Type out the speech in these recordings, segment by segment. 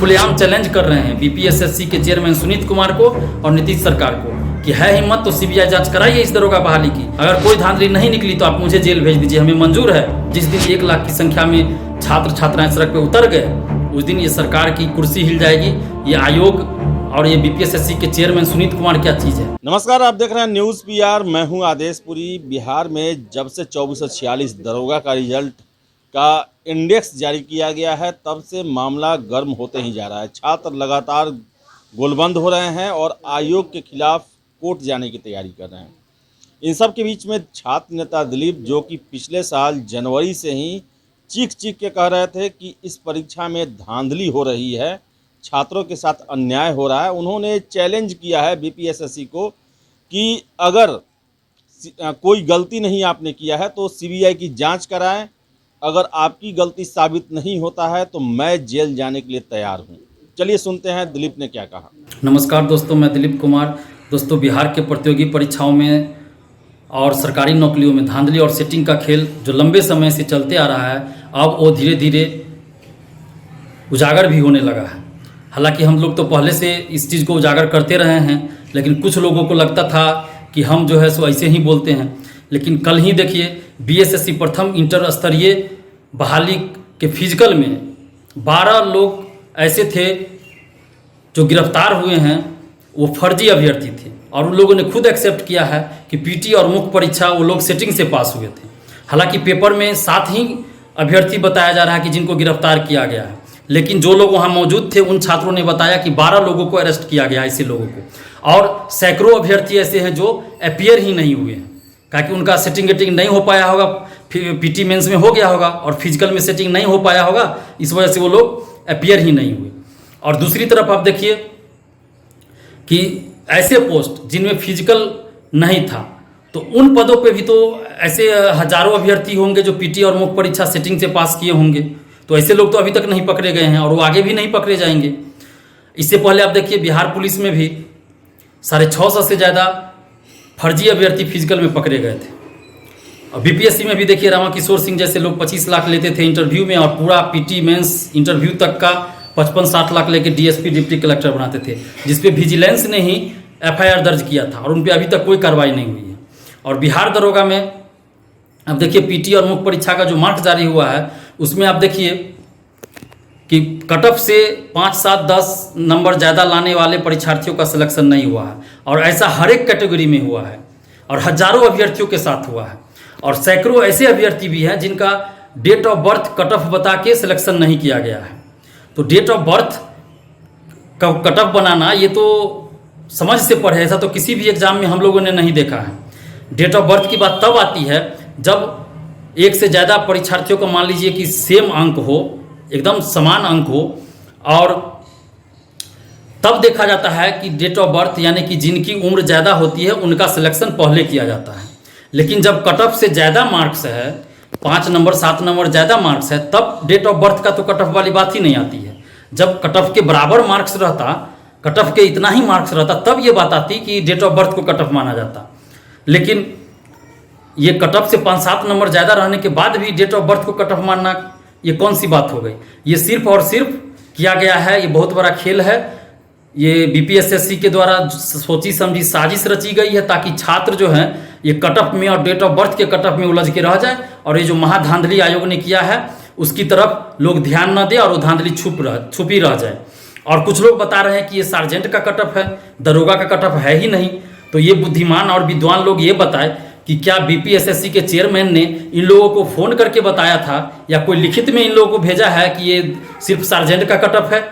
खुलेआम चैलेंज कर रहे हैं बीपीएसएससी के चेयरमैन सुनीत कुमार को और नीतीश सरकार को कि है हिम्मत तो सीबीआई जांच कराइए इस दरोगा बहाली की। अगर कोई धांधली नहीं निकली तो आप मुझे जेल भेज दीजिए, हमें मंजूर है। जिस दिन 1 लाख की संख्या में छात्र छात्राएं सड़क पे उतर गए उस दिन ये सरकार की कुर्सी हिल जाएगी। ये आयोग और ये बीपीएसएससी के चेयरमैन सुनीत कुमार क्या चीज़ है। नमस्कार, आप देख रहे हैं न्यूज़ पीआर। मैं हूं आदेशपुरी। बिहार में जब से 2446 दरोगा का रिजल्ट का इंडेक्स जारी किया गया है तब से मामला गर्म होते ही जा रहा है। छात्र लगातार गोलबंद हो रहे हैं और आयोग के खिलाफ कोर्ट जाने की तैयारी कर रहे हैं। इन सब के बीच में छात्र नेता दिलीप, जो कि पिछले साल जनवरी से ही चीख चीख के कह रहे थे कि इस परीक्षा में धांधली हो रही है, छात्रों के साथ अन्याय हो रहा है, उन्होंने चैलेंज किया है बीपीएसएससी को कि अगर कोई गलती नहीं आपने किया है तो सीबीआई की जांच कराएं। अगर आपकी गलती साबित नहीं होता है तो मैं जेल जाने के लिए तैयार हूं। चलिए सुनते हैं दिलीप ने क्या कहा। नमस्कार दोस्तों, मैं दिलीप कुमार। दोस्तों, बिहार के प्रतियोगी परीक्षाओं में और सरकारी नौकरियों में धांधली और सेटिंग का खेल जो लंबे समय से चलते आ रहा है, अब वो धीरे धीरे उजागर भी होने लगा है। हालांकि हम लोग तो पहले से इस चीज़ को उजागर करते रहे हैं, लेकिन कुछ लोगों को लगता था कि हम जो है सो ऐसे ही बोलते हैं। लेकिन कल ही देखिए बीएसएससी प्रथम इंटर स्तरीय बहाली के फिजिकल में 12 लोग ऐसे थे जो गिरफ्तार हुए हैं, वो फर्जी अभ्यर्थी थे और उन लोगों ने खुद एक्सेप्ट किया है कि पीटी और मुख्य परीक्षा वो लोग सेटिंग से पास हुए थे। हालांकि पेपर में 7 ही अभ्यर्थी बताया जा रहा है कि जिनको गिरफ्तार किया गया है, लेकिन जो लोग वहाँ मौजूद थे उन छात्रों ने बताया कि 12 लोगों को अरेस्ट किया गया, ऐसे लोगों को। और सैकड़ों अभ्यर्थी ऐसे हैं जो अपीयर ही नहीं हुए हैं, ताकि उनका सेटिंग वेटिंग नहीं हो पाया होगा, पीटी मेंस में हो गया होगा और फिजिकल में सेटिंग नहीं हो पाया होगा, इस वजह से वो लोग अपीयर ही नहीं हुए। और दूसरी तरफ आप देखिए कि ऐसे पोस्ट जिनमें फिजिकल नहीं था, तो उन पदों पे भी तो ऐसे हजारों अभ्यर्थी होंगे जो पीटी और मुख्य परीक्षा सेटिंग से पास किए होंगे। तो ऐसे लोग तो अभी तक नहीं पकड़े गए हैं और वो आगे भी नहीं पकड़े जाएंगे। इससे पहले आप देखिए बिहार पुलिस में भी 650 से ज़्यादा फर्जी अभ्यर्थी फिजिकल में पकड़े गए थे। और बीपीएससी में भी देखिए रामा किशोर सिंह जैसे लोग 25 लाख लेते थे इंटरव्यू में और पूरा पीटी मेंस इंटरव्यू तक का 55-60 लाख लेके डीएसपी डिप्टी कलेक्टर बनाते थे, जिसपे विजिलेंस ने ही एफआईआर दर्ज किया था और उन पर अभी तक कोई कार्रवाई नहीं हुई है। और बिहार दरोगा में अब देखिए पीटी और मुख्य परीक्षा का जो मार्क जारी हुआ है उसमें आप देखिए कि कट ऑफ से 5, 7, 10 नंबर ज़्यादा लाने वाले परीक्षार्थियों का सिलेक्शन नहीं हुआ है। और ऐसा हर एक कैटेगरी में हुआ है और हजारों अभ्यर्थियों के साथ हुआ है। और सैकड़ों ऐसे अभ्यर्थी भी हैं जिनका date of birth cut off बता के सिलेक्शन नहीं किया गया है। तो डेट ऑफ बर्थ का कट ऑफ बनाना ये तो समझ से पढ़े, ऐसा तो किसी भी एग्जाम में हम लोगों ने नहीं देखा है। डेट ऑफ बर्थ की बात तब आती है जब एक से ज़्यादा परीक्षार्थियों को मान लीजिए कि सेम अंक हो, एकदम समान अंक हो, और तब देखा जाता है कि डेट ऑफ बर्थ यानी कि जिनकी उम्र ज़्यादा होती है उनका सिलेक्शन पहले किया जाता है। लेकिन जब कट ऑफ से ज़्यादा मार्क्स है, 5 नंबर 7 नंबर ज़्यादा मार्क्स है, तब डेट ऑफ बर्थ का तो कट ऑफ वाली बात ही नहीं आती है। जब कट ऑफ के बराबर मार्क्स रहता, कट ऑफ के इतना ही मार्क्स रहता, तब ये बात आती कि डेट ऑफ बर्थ को कट ऑफ माना जाता। लेकिन ये कट ऑफ से 5-7 नंबर ज़्यादा रहने के बाद भी डेट ऑफ बर्थ को कट ऑफ मानना, ये कौन सी बात हो गई। ये सिर्फ और सिर्फ किया गया है, ये बहुत बड़ा खेल है। ये बीपीएसएससी के द्वारा सोची समझी साजिश रची गई है ताकि छात्र जो हैं ये कट ऑफ में और डेट ऑफ बर्थ के कट ऑफ में उलझ के रह जाए और ये जो महाधांधली आयोग ने किया है उसकी तरफ लोग ध्यान न दे और वो धांधली छुपी रह जाए। और कुछ लोग बता रहे हैं कि ये सार्जेंट का कट ऑफ है, दरोगा का कट ऑफ है ही नहीं। तो ये बुद्धिमान और विद्वान लोग ये बताए कि क्या बीपीएसएससी के चेयरमैन ने इन लोगों को फ़ोन करके बताया था या कोई लिखित में इन लोगों को भेजा है कि ये सिर्फ सार्जेंट का कट ऑफ है।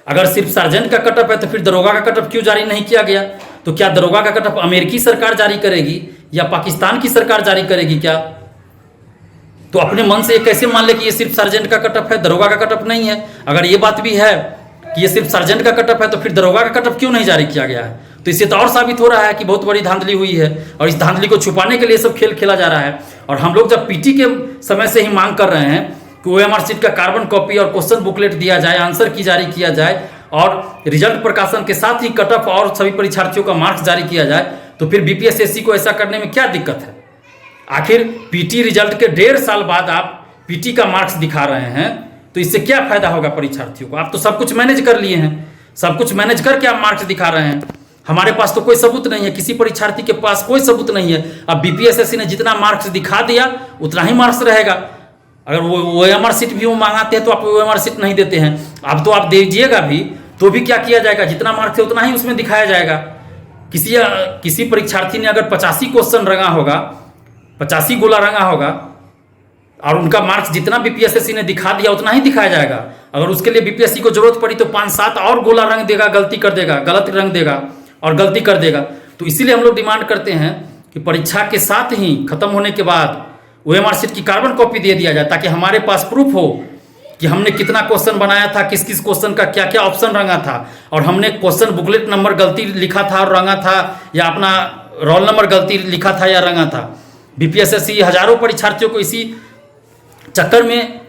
अगर सिर्फ सार्जेंट का कट ऑफ है तो फिर दरोगा का कट ऑफ क्यों जारी नहीं किया गया। तो क्या दरोगा का कट ऑफ अमेरिकी सरकार जारी करेगी या पाकिस्तान की सरकार जारी करेगी क्या। तो अपने मन से ये कैसे मान ले कि ये सिर्फ सार्जेंट का कट ऑफ है, दरोगा का कट ऑफ नहीं है। अगर ये बात भी है कि ये सिर्फ सार्जेंट का कट ऑफ है तो फिर दरोगा का कट ऑफ क्यों नहीं जारी किया गया है। तो इससे तो और साबित हो रहा है कि बहुत बड़ी धांधली हुई है और इस धांधली को छुपाने के लिए सब खेल खेला जा रहा है। और हम लोग जब पीटी के समय से ही मांग कर रहे हैं कि ओएमआर शीट का कार्बन कॉपी और क्वेश्चन बुकलेट दिया जाए, आंसर की जारी किया जाए और रिजल्ट प्रकाशन के साथ ही कट ऑफ और सभी परीक्षार्थियों का मार्क्स जारी किया जाए, तो फिर बीपीएसएससी को ऐसा करने में क्या दिक्कत है। आखिर पीटी रिजल्ट के 1.5 साल बाद आप पीटी का मार्क्स दिखा रहे हैं तो इससे क्या फायदा होगा परीक्षार्थियों को? आप तो सब कुछ मैनेज कर लिए हैं, सब कुछ मैनेज करके आप मार्क्स दिखा रहे हैं। हमारे पास तो कोई सबूत नहीं है, किसी परीक्षार्थी के पास कोई सबूत नहीं है। अब बीपीएसएससी ने जितना मार्क्स दिखा दिया उतना ही मार्क्स रहेगा। अगर वो OMR सीट भी वो मांगाते हैं तो आप OMR सीट नहीं देते हैं। अब तो आप दीजिएगा भी तो भी क्या किया जाएगा, जितना मार्क्स है उतना ही उसमें दिखाया जाएगा। किसी परीक्षार्थी ने अगर 85 क्वेश्चन रंगा होगा, 85 गोला रंगा होगा और उनका मार्क्स जितना बीपीएसएससी ने दिखा दिया उतना ही दिखाया जाएगा। अगर उसके लिए बीपीएससी को जरूरत पड़ी तो 5-7 और गोला रंग देगा, गलती कर देगा, गलत रंग देगा और गलती कर देगा। तो इसीलिए हम लोग डिमांड करते हैं कि परीक्षा के साथ ही खत्म होने के बाद OMR सीट की कार्बन कॉपी दे दिया जाए, ताकि हमारे पास प्रूफ हो कि हमने कितना क्वेश्चन बनाया था, किस किस क्वेश्चन का क्या क्या ऑप्शन रंगा था, और हमने क्वेश्चन बुकलेट नंबर गलती लिखा था और रंगा था, या अपना रोल नंबर गलती लिखा था या रंगा था। बीपीएसएससी हजारों परीक्षार्थियों को इसी चक्कर में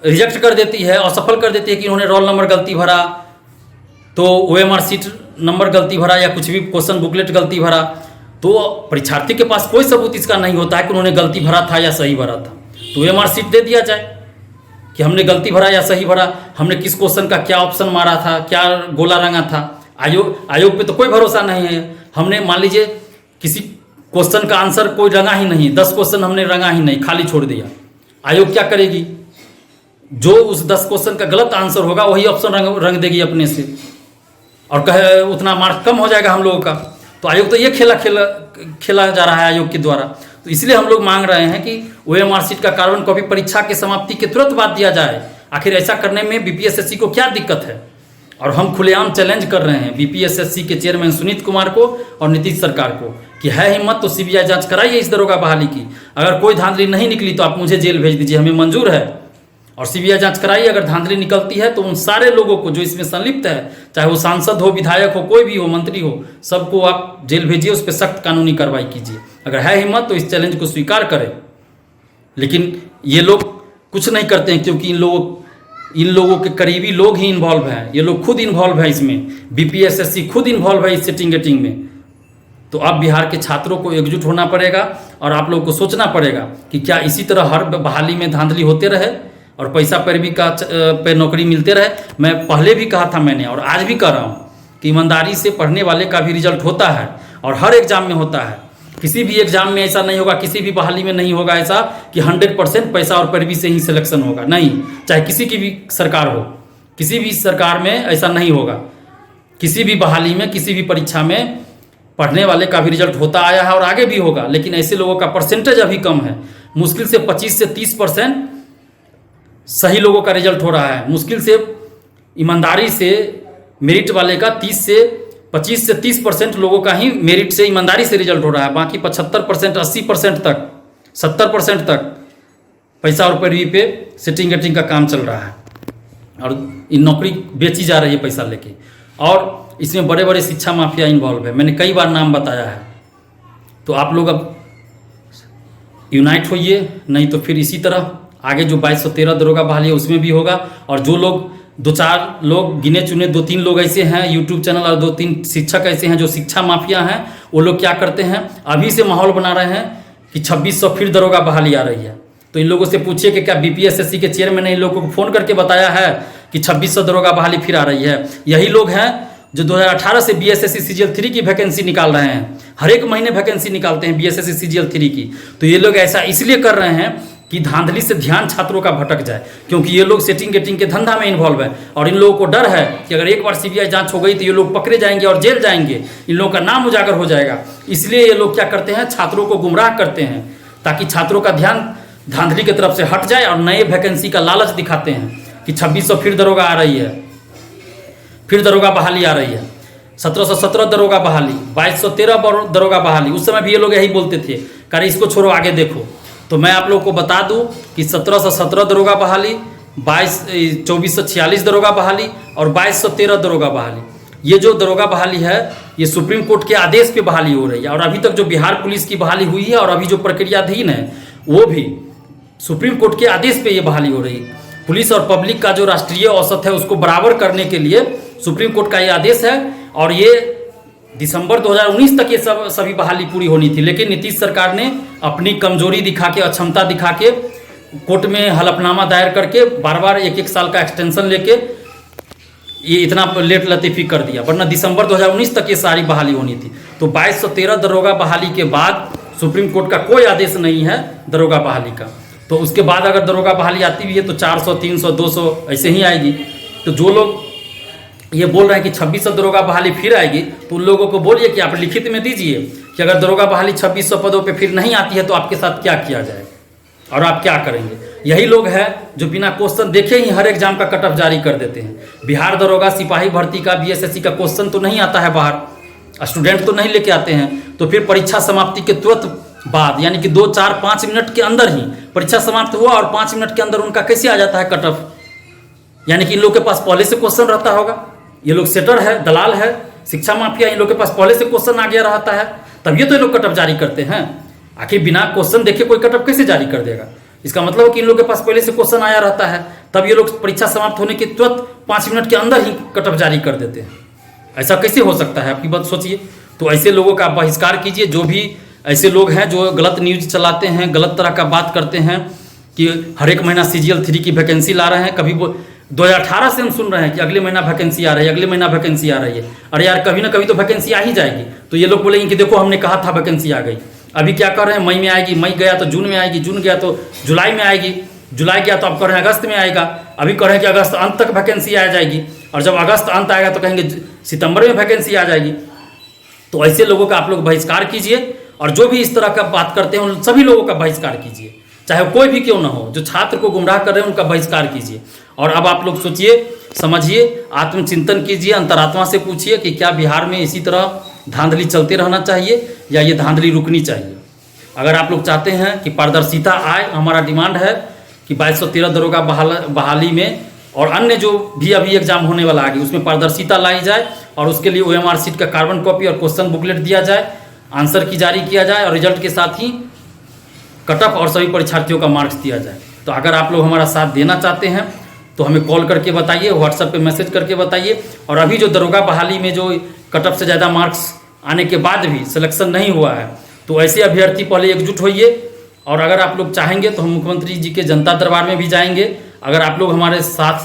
रिजेक्ट कर देती है, असफल कर देती है कि उन्होंने रोल नंबर गलती भरा, तो OMR सीट नंबर गलती भरा, या कुछ भी क्वेश्चन बुकलेट गलती भरा। तो परीक्षार्थी के पास कोई सबूत इसका नहीं होता है कि उन्होंने गलती भरा था या सही भरा था। तो OMR सीट दे दिया जाए कि हमने गलती भरा या सही भरा, हमने किस क्वेश्चन का क्या ऑप्शन मारा था, क्या गोला रंगा था। आयोग पे तो कोई भरोसा नहीं है। हमने मान लीजिए किसी क्वेश्चन का आंसर कोई रंगा ही नहीं, 10 क्वेश्चन हमने रंगा ही नहीं, खाली छोड़ दिया। आयोग क्या करेगी? जो उस 10 क्वेश्चन का गलत आंसर होगा वही ऑप्शन रंग देगी अपने से, और कहे उतना मार्क कम हो जाएगा हम लोगों का। तो आयोग तो ये खेला जा रहा है आयोग के द्वारा। तो इसलिए हम लोग मांग रहे हैं कि OMR सीट का कार्बन कॉपी परीक्षा के समाप्ति के तुरंत बाद दिया जाए। आखिर ऐसा करने में बीपीएसएससी को क्या दिक्कत है? और हम खुलेआम चैलेंज कर रहे हैं बीपीएसएससी के चेयरमैन सुनीत कुमार को और नीतीश सरकार को कि है हिम्मत तो सीबीआई जांच कराइए इस दरोगा बहाली की। अगर कोई धांधली नहीं निकली तो आप मुझे जेल भेज दीजिए, हमें मंजूर है। और सीबीआई जांच कराइए, अगर धांधली निकलती है तो उन सारे लोगों को जो इसमें संलिप्त है, चाहे वो सांसद हो, विधायक हो, कोई भी हो, मंत्री हो, सबको आप जेल भेजिए, उस पर सख्त कानूनी कार्रवाई कीजिए। अगर है हिम्मत तो इस चैलेंज को स्वीकार करें। लेकिन ये लोग कुछ नहीं करते हैं, क्योंकि इन लोगों के करीबी लोग ही इन्वॉल्व हैं। ये लोग खुद इन्वॉल्व है इसमें, बीपीएसएससी खुद इन्वॉल्व है इस सेटिंग गेटिंग में। तो अब बिहार के छात्रों को एकजुट होना पड़ेगा और आप लोगों को सोचना पड़ेगा कि क्या इसी तरह हर बहाली में धांधली होते रहे और पैसा पैरवी का पे नौकरी मिलते रहे। मैं पहले भी कहा था मैंने, और आज भी कह रहा हूँ कि ईमानदारी से पढ़ने वाले का भी रिजल्ट होता है और हर एग्जाम में होता है। किसी भी एग्जाम में ऐसा नहीं होगा, किसी भी बहाली में नहीं होगा ऐसा कि 100% पैसा और पैरवी से ही सिलेक्शन होगा। नहीं, चाहे किसी की भी सरकार हो, किसी भी सरकार में ऐसा नहीं होगा। किसी भी बहाली में, किसी भी परीक्षा में पढ़ने वाले का भी रिजल्ट होता आया है और आगे भी होगा। लेकिन ऐसे लोगों का परसेंटेज अभी कम है। मुश्किल से 25 से 30% सही लोगों का रिजल्ट हो रहा है। मुश्किल से ईमानदारी से मेरिट वाले का 25 से 30% लोगों का ही मेरिट से, ईमानदारी से रिजल्ट हो रहा है। बाकी 75%, 80% तक, 70% तक पैसा और पैरवी पे सेटिंग गेटिंग का काम चल रहा है और इन नौकरी बेची जा रही है पैसा लेके। और इसमें बड़े बड़े शिक्षा माफिया इन्वॉल्व है, मैंने कई बार नाम बताया है। तो आप लोग अब यूनाइट होइए, नहीं तो फिर इसी तरह आगे जो 2213 दरोगा बहाली है उसमें भी होगा। और जो लोग 2-4 लोग गिने चुने 2-3 लोग ऐसे हैं यूट्यूब चैनल और 2-3 शिक्षक ऐसे हैं जो शिक्षा माफिया हैं, वो लोग क्या करते हैं, अभी से माहौल बना रहे हैं कि 2600 फिर दरोगा बहाली आ रही है। तो इन लोगों से पूछिए कि क्या बीपीएसएससी के चेयरमैन ने इन लोगों को फ़ोन करके बताया है कि 2600 दरोगा बहाली फिर आ रही है? यही लोग हैं जो 2018 से बीएसएससी सीजीएल 3 की वैकेंसी निकाल रहे हैं। हर एक महीने वैकेंसी निकालते हैं बीएसएससी सीजीएल 3 की। तो ये लोग ऐसा इसलिए कर रहे हैं कि धांधली से ध्यान छात्रों का भटक जाए, क्योंकि ये लोग सेटिंग गेटिंग के धंधा में इन्वॉल्व है। और इन लोगों को डर है कि अगर एक बार सीबीआई जांच हो गई तो ये लोग पकड़े जाएंगे और जेल जाएंगे, इन लोगों का नाम उजागर हो जाएगा। इसलिए ये लोग क्या करते हैं, छात्रों को गुमराह करते हैं ताकि छात्रों का ध्यान धांधली की तरफ से हट जाए और नए वैकेंसी का लालच दिखाते हैं कि 2600 फिर दरोगा आ रही है, फिर दरोगा बहाली आ रही है, 1717 दरोगा बहाली, 2213 दरोगा बहाली। उस समय भी ये लोग यही बोलते थे, अरे इसको छोड़ो आगे देखो। तो मैं आप लोगों को बता दूं कि 1717 दरोगा बहाली, 2446 दरोगा बहाली और 2213 दरोगा बहाली, ये जो दरोगा बहाली है ये सुप्रीम कोर्ट के आदेश पे बहाली हो रही है। और अभी तक जो बिहार पुलिस की बहाली हुई है और अभी जो प्रक्रियाधीन है वो भी सुप्रीम कोर्ट के आदेश पे ये बहाली हो रही है। पुलिस और पब्लिक का जो राष्ट्रीय औसत है उसको बराबर करने के लिए सुप्रीम कोर्ट का ये आदेश है। और ये दिसंबर 2019 तक ये सभी बहाली पूरी होनी थी, लेकिन नीतीश सरकार ने अपनी कमजोरी दिखा के, अक्षमता दिखा के कोर्ट में हलफनामा दायर करके बार बार 1-1 साल का एक्सटेंशन लेके ये इतना लेट लतीफ़ी कर दिया, वरना दिसंबर 2019 तक ये सारी बहाली होनी थी। तो 2213 दरोगा बहाली के बाद सुप्रीम कोर्ट का कोई आदेश नहीं है दरोगा बहाली का। तो उसके बाद अगर दरोगा बहाली आती भी है तो 400, 300, 200 ऐसे ही आएगी। तो जो लोग ये बोल रहे हैं कि 2600 दरोगा बहाली फिर आएगी, तो उन लोगों को बोलिए कि आप लिखित में दीजिए कि अगर दरोगा बहाली 2600 पदों पे फिर नहीं आती है तो आपके साथ क्या किया जाए और आप क्या करेंगे। यही लोग हैं जो बिना क्वेश्चन देखे ही हर एग्जाम का कट ऑफ जारी कर देते हैं। बिहार दरोगा सिपाही भर्ती का, बीएसएससी का क्वेश्चन तो नहीं आता है बाहर, स्टूडेंट तो नहीं लेके आते हैं, तो फिर परीक्षा समाप्ति के तुरंत बाद यानी कि 2, 4, 5 मिनट के अंदर ही परीक्षा समाप्त हुआ और 5 मिनट के अंदर उनका कैसे आ जाता है कट ऑफ। यानी कि इन लोग के पास पहले से क्वेश्चन रहता होगा, ये लोग सेटर है, दलाल है, शिक्षा माफिया, इन लोग के पास पहले से क्वेश्चन आ गया रहता है, तब ये तो ये लोग कट ऑफ जारी करते हैं। आखिर बिना क्वेश्चन देखे कोई कट ऑफ कैसे जारी कर देगा। इसका मतलब है कि इन लोग के पास पहले से क्वेश्चन आया रहता है, तब ये लोग परीक्षा समाप्त होने के तुरंत 5 मिनट के अंदर ही कट ऑफ जारी कर देते हैं। ऐसा कैसे हो सकता है, आपकी बात सोचिए। तो ऐसे लोगों का बहिष्कार कीजिए। जो भी ऐसे लोग हैं जो गलत न्यूज चलाते हैं, गलत तरह का बात करते हैं कि हर एक महीना CGL 3 की वैकेंसी ला रहे हैं। कभी 2018 से हम सुन रहे हैं कि अगले महीना वैकेंसी आ रही है, अगले महीना वैकेंसी आ रही है। अरे यार, कभी ना कभी तो वैकेंसी आ ही जाएगी। तो ये लोग बोलेंगे कि देखो हमने कहा था वैकेंसी आ गई। अभी क्या कर रहे हैं, मई में आएगी, मई गया तो जून में आएगी, जून गया तो जुलाई में आएगी, जुलाई गया तो आप कह रहे हैं अगस्त में आएगा। अभी कह रहे हैं कि अगस्त अंत तक वैकेंसी आ जाएगी, और जब अगस्त अंत आएगा तो कहेंगे सितंबर में वैकेंसी आ जाएगी। तो ऐसे लोगों का आप लोग बहिष्कार कीजिए, और जो भी इस तरह का बात करते हैं उन सभी लोगों का बहिष्कार कीजिए, चाहे कोई भी क्यों ना हो। जो छात्र को गुमराह कर रहे हैं उनका बहिष्कार कीजिए। और अब आप लोग सोचिए, समझिए, आत्मचिंतन कीजिए, अंतरात्मा से पूछिए कि क्या बिहार में इसी तरह धांधली चलते रहना चाहिए या ये धांधली रुकनी चाहिए। अगर आप लोग चाहते हैं कि पारदर्शिता आए, हमारा डिमांड है कि 2213 दरोगा बहाली में और अन्य जो भी अभी एग्जाम होने वाला आगे उसमें पारदर्शिता लाई जाए, और उसके लिए OMR शीट का कार्बन कॉपी और क्वेश्चन बुकलेट दिया जाए, आंसर की जारी किया जाए, और रिजल्ट के साथ ही कट ऑफ और सभी परीक्षार्थियों का मार्क्स दिया जाए। तो अगर आप लोग हमारा साथ देना चाहते हैं तो हमें कॉल करके बताइए, व्हाट्सएप पे मैसेज करके बताइए। और अभी जो दरोगा बहाली में जो कट ऑफ से ज़्यादा मार्क्स आने के बाद भी सिलेक्शन नहीं हुआ है, तो ऐसे अभ्यर्थी पहले एकजुट होइए। और अगर आप लोग चाहेंगे तो हम मुख्यमंत्री जी के जनता दरबार में भी जाएंगे। अगर आप लोग हमारे साथ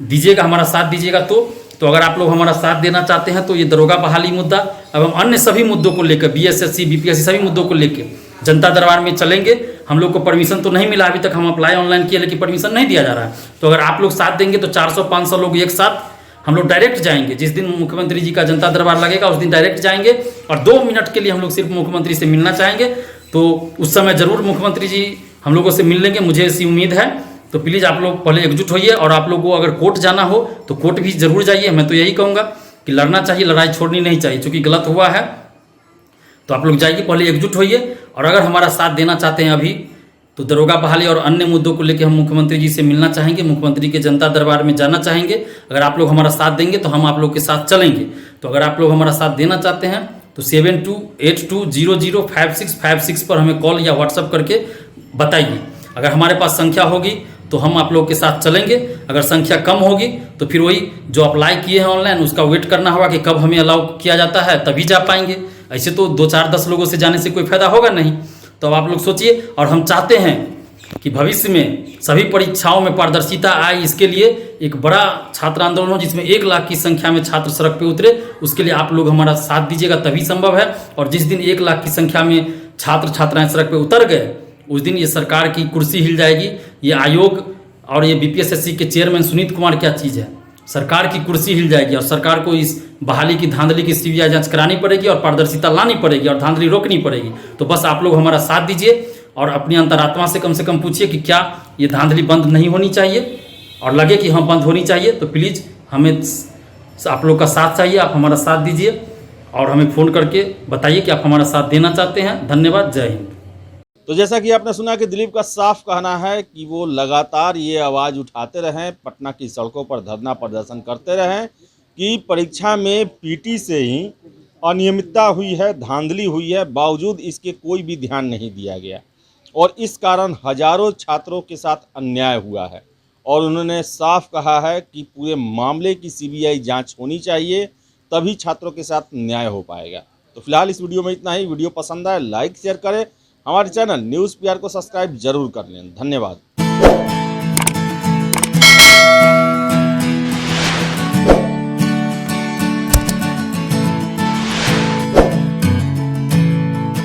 दीजिएगा, हमारा साथ दीजिएगा तो अगर आप लोग हमारा साथ देना चाहते हैं तो ये दरोगा बहाली मुद्दा एवं अन्य सभी मुद्दों को लेकर, BSSC, BPSC सभी मुद्दों को लेकर जनता दरबार में चलेंगे। हम लोग को परमिशन तो नहीं मिला अभी तक, हम अप्लाई ऑनलाइन किए लेकिन परमिशन नहीं दिया जा रहा है। तो अगर आप लोग साथ देंगे तो 400-500 लोग एक साथ हम लोग डायरेक्ट जाएंगे। जिस दिन मुख्यमंत्री जी का जनता दरबार लगेगा उस दिन डायरेक्ट जाएंगे, और 2 मिनट के लिए हम लोग सिर्फ मुख्यमंत्री से मिलना चाहेंगे। तो उस समय जरूर मुख्यमंत्री जी हम लोगों से मिल लेंगे, मुझे ऐसी उम्मीद है। तो प्लीज़ आप लोग पहले एकजुट होइए, और आप लोगों को अगर कोर्ट जाना हो तो कोर्ट भी जरूर जाइए। मैं तो यही कहूँगा कि लड़ना चाहिए, लड़ाई छोड़नी नहीं चाहिए, क्योंकि गलत हुआ है। तो आप लोग जाइए, पहले एकजुट होइए। और अगर हमारा साथ देना चाहते हैं अभी, तो दरोगा बहाली और अन्य मुद्दों को लेकर हम मुख्यमंत्री जी से मिलना चाहेंगे, मुख्यमंत्री के जनता दरबार में जाना चाहेंगे। अगर आप लोग हमारा साथ देंगे तो हम आप लोग के साथ चलेंगे। तो अगर आप लोग हमारा साथ देना चाहते हैं तो 7282005656 पर हमें कॉल या व्हाट्सअप करके बताइए। अगर हमारे पास संख्या होगी तो हम आप लोग के साथ चलेंगे, अगर संख्या कम होगी तो फिर वही जो अप्लाई किए हैं ऑनलाइन उसका वेट करना होगा कि कब हमें अलाउ किया जाता है, तभी जा पाएंगे। ऐसे तो 2, 4, 10 लोगों से जाने से कोई फायदा होगा नहीं। तो अब आप लोग सोचिए। और हम चाहते हैं कि भविष्य में सभी परीक्षाओं में पारदर्शिता आए, इसके लिए एक बड़ा छात्र आंदोलन हो जिसमें 1 लाख की संख्या में छात्र सड़क पे उतरे। उसके लिए आप लोग हमारा साथ दीजिएगा, तभी संभव है। और जिस दिन 1 लाख की संख्या में छात्र छात्राएं सड़क पे उतर गए उस दिन ये सरकार की कुर्सी हिल जाएगी। ये आयोग और ये BPSSC के चेयरमैन सुनीत कुमार क्या चीज़ है, सरकार की कुर्सी हिल जाएगी। और सरकार को इस बहाली की धांधली की CBI जांच करानी पड़ेगी और पारदर्शिता लानी पड़ेगी और धांधली रोकनी पड़ेगी। तो बस आप लोग हमारा साथ दीजिए और अपनी अंतरात्मा से कम पूछिए कि क्या ये धांधली बंद नहीं होनी चाहिए, और लगे कि हाँ बंद होनी चाहिए तो प्लीज़ हमें आप लोग का साथ चाहिए। आप हमारा साथ दीजिए और हमें फ़ोन करके बताइए कि आप हमारा साथ देना चाहते हैं। धन्यवाद, जय हिंद। तो जैसा कि आपने सुना कि दिलीप का साफ कहना है कि वो लगातार ये आवाज़ उठाते रहें, पटना की सड़कों पर धरना प्रदर्शन करते रहें कि परीक्षा में PT से ही अनियमितता हुई है, धांधली हुई है, बावजूद इसके कोई भी ध्यान नहीं दिया गया और इस कारण हजारों छात्रों के साथ अन्याय हुआ है। और उन्होंने साफ कहा है कि पूरे मामले की CBI जांच होनी चाहिए, तभी छात्रों के साथ न्याय हो पाएगा। तो फिलहाल इस वीडियो में इतना ही। वीडियो पसंद आए लाइक शेयर करें, हमारे चैनल न्यूज़ PR को सब्सक्राइब जरूर कर लें। धन्यवाद।